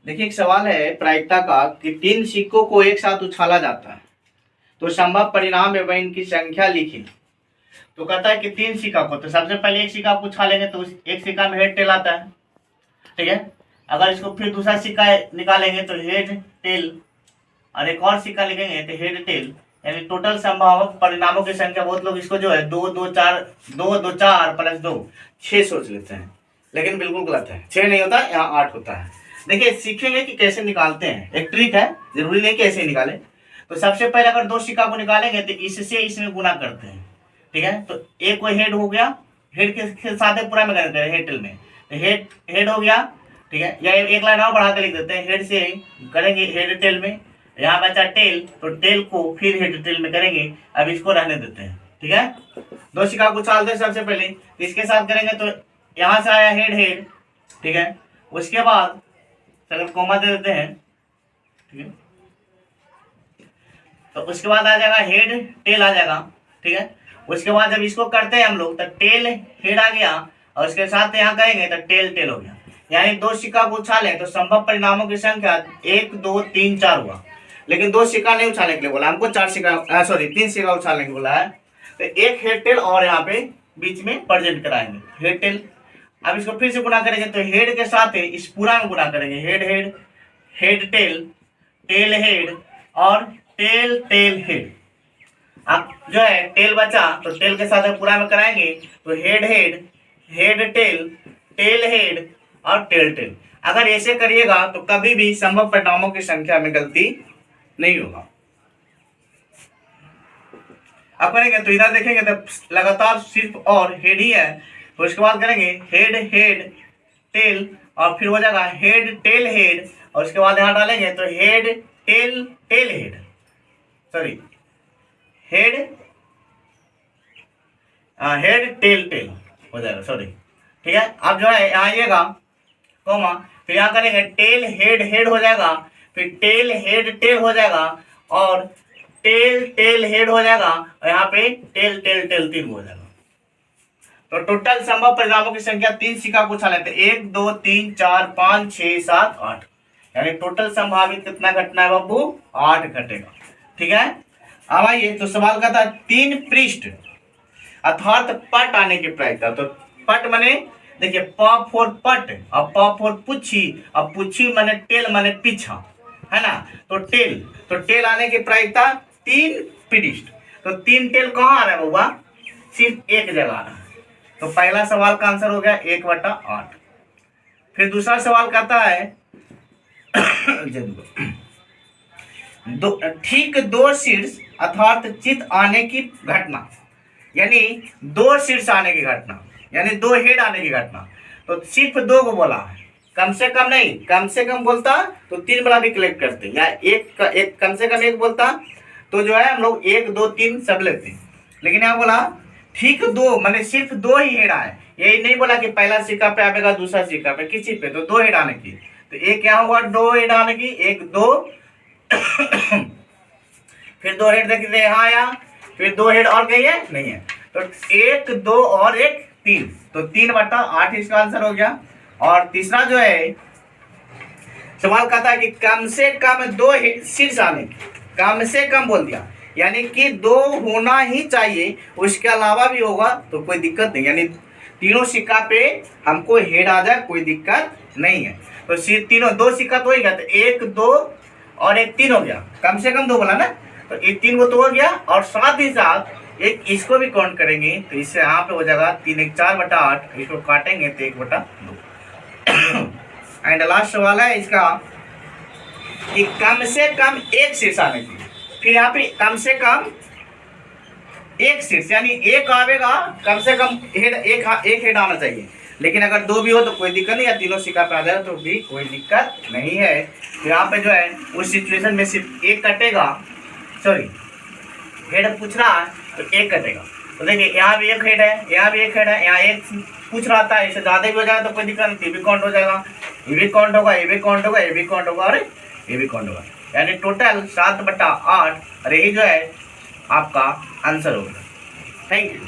देखिए एक सवाल है प्रायिकता का कि 3 सिक्कों को एक साथ उछाला जाता है तो संभव परिणाम एवं इनकी संख्या लिखिए। तो कहता है कि 3 सिक्का को, तो सबसे पहले एक सिक्का को उछालेंगे तो एक सिक्का में हेड टेल आता है, ठीक है। अगर इसको फिर दूसरा सिक्का निकालेंगे तो हेड टेल, और एक और सिक्का लिखेंगे तो हेड टेल, यानी टोटल संभावक परिणामों की संख्या। बहुत लोग इसको जो है 2 2 4 2 2 4 प्लस 2 6 सोच लेते हैं, लेकिन बिल्कुल गलत है। 6 नहीं होता, यहाँ 8 होता है। देखिए सीखेंगे कि कैसे निकालते हैं, एक ट्रिक है, जरूरी नहीं कैसे निकालें। तो सबसे पहले अगर 2 सिक्का को निकालेंगे तो इससे इसमें गुना करते हैं, ठीक है। तो एक कोई हेड हो गया, हेड के साथ पूरा में करते हैं हेड टेल में, तो हेड हेड हो गया, ठीक है। या एक लाइन और बढ़ा के लिख देते हैं, हेड से करेंगे हेड टेल में, यहाँ बचा टेल, तो टेल को फिर हेड टेल में करेंगे। अब इसको रहने देते हैं, ठीक है। 2 सिक्का को उछालते हैं सबसे पहले, इसके साथ करेंगे तो यहाँ से आया हेड हेड, ठीक है। उसके बाद चलो कोमा दे देते हैं, ठीक है। तो उसके बाद आ जाएगा हेड टेल आ जाएगा, ठीक है। उसके बाद जब इसको करते हैं हम लोग तो टेल हेड आ गया, और उसके साथ यहाँ करेंगे तो टेल टेल हो गया। यानी 2 सिक्का को उछालें तो संभव परिणामों की संख्या 1 2 3 4 हुआ। लेकिन 2 सिक्का नहीं उछालने के लिए बोला हमको, 3 सिक्का उछालने के लिए बोला है। तो एक हेड टेल और यहाँ पे बीच में प्रेजेंट कराएंगे हेड टेल। अब इसको फिर से गुना करेंगे तो हेड के साथ इस पूरा में गुना करेंगे, head head head tail tail head और टेल टेल हेड। अब जो है टेल बचा तो टेल के साथ पूरा में कराएंगे तो head head head tail tail head और टेल टेल। अगर ऐसे करिएगा तो कभी भी संभव परिणामों की संख्या में गलती नहीं होगा। अब करेंगे तो इधर देखेंगे तो लगातार सिर्फ और हेड ही है, तो उसके बाद करेंगे हेड हेड टेल और फिर हो जाएगा हेड टेल हेड, और उसके बाद यहाँ डालेंगे तो head tail tail head, sorry head head tail tail हो जाएगा, सॉरी, ठीक है। अब जो है यहाँ आइएगा कोमा, फिर यहाँ करेंगे टेल हेड हेड हो जाएगा, फिर टेल हेड टेल हो जाएगा, और टेल टेल हेड हो जाएगा, और यहाँ पे टेल टेल टेल 3 हो जाएगा। तो टोटल संभव परिणामों की संख्या 3 सिक्का को उछाले थे 1 2 3 4 5 6 7 8, यानी टोटल संभावित कितना घटना है बाबू? 8 घटेगा, ठीक है। अब आइए तो सवाल का था 3 पृष्ठ अर्थात पट आने की प्रायिकता। तो पट माने देखिए प फोर पट और प फोर पुच्छी, और पुच्छी माने टेल माने पीछा, है ना। तो टेल आने की प्रायिकता 3 पृष्ठ। तो 3 टेल कहाँ आ रहा है बाबा? सिर्फ एक जगह आ रहा है। तो पहला सवाल का आंसर हो गया 1/8। फिर दूसरा सवाल कहता है ठीक 2 शीर्ष अर्थात चित आने की घटना, यानी 2 शीर्ष आने की घटना, यानी 2 हेड आने की घटना। तो सिर्फ 2 को बोला है, कम से कम नहीं, कम से कम बोलता तो 3 वाला भी कलेक्ट करते, या एक कम से कम 1 बोलता तो जो है हम लोग 1 2 3 सब लेते। लेकिन यहाँ बोला ठीक 2 माने सिर्फ 2 ही हेड आए, यही नहीं बोला कि पहला सिक्का पे आएगा दूसरा सिक्का पे, किसी पे, तो 2 हेड आने की। तो एक यहाँ हुआ 2 हेड आने की, 1 2 फिर 2 हेड देखते यहाँ आया, फिर 2 हेड और कहीं है नहीं है, तो 1 2 और 1 3, तो 3/8 इसका आंसर हो गया। और तीसरा जो है सवाल कहता है कि कम से कम 2 शीर्ष आने की, कम से कम बोल दिया, यानी कि 2 होना ही चाहिए, उसके अलावा भी होगा तो कोई दिक्कत नहीं, यानी तीनों सिक्का पे हमको हेड आ जाए कोई दिक्कत नहीं है। तो तीनों 2 सिक्का तो ही गया, तो 1 2 और 1 3 हो गया, कम से कम 2 बोला ना, तो 3 को तो हो गया। और साथ ही साथ एक इसको भी काउंट करेंगे तो इससे यहाँ पे हो जाएगा 3 1 4/8, इसको काटेंगे तो 1/2। एंड लास्ट सवाल है इसका कि कम से कम 1 शीर्ष आने की, फिर यहाँ पे कम से कम 1 शीर्ष, यानी 1 आवेगा, कम से कम हेड एक हेड आना चाहिए। लेकिन अगर 2 भी हो तो कोई दिक्कत नहीं, या तीनों सिक्का पे आ जाए तो भी कोई दिक्कत नहीं है। तो यहाँ पे जो है उस सिचुएशन में सिर्फ 1 कटेगा, सॉरी हेड पूछ रहा है तो 1 कटेगा। तो देखिए यहाँ भी 1 हेड है, यहाँ भी 1 हेड है, यहाँ 1 पूछ रहा था, इससे ज़्यादा भी हो जाएगा तो कोई दिक्कत नहीं, ये भी काउंट हो जाएगा, ये भी काउंट होगा, ये भी काउंट होगा, ये भी काउंट होगा और ये भी काउंट होगा, यानी टोटल 7/8, और यही जो है आपका आंसर होगा। Thank you.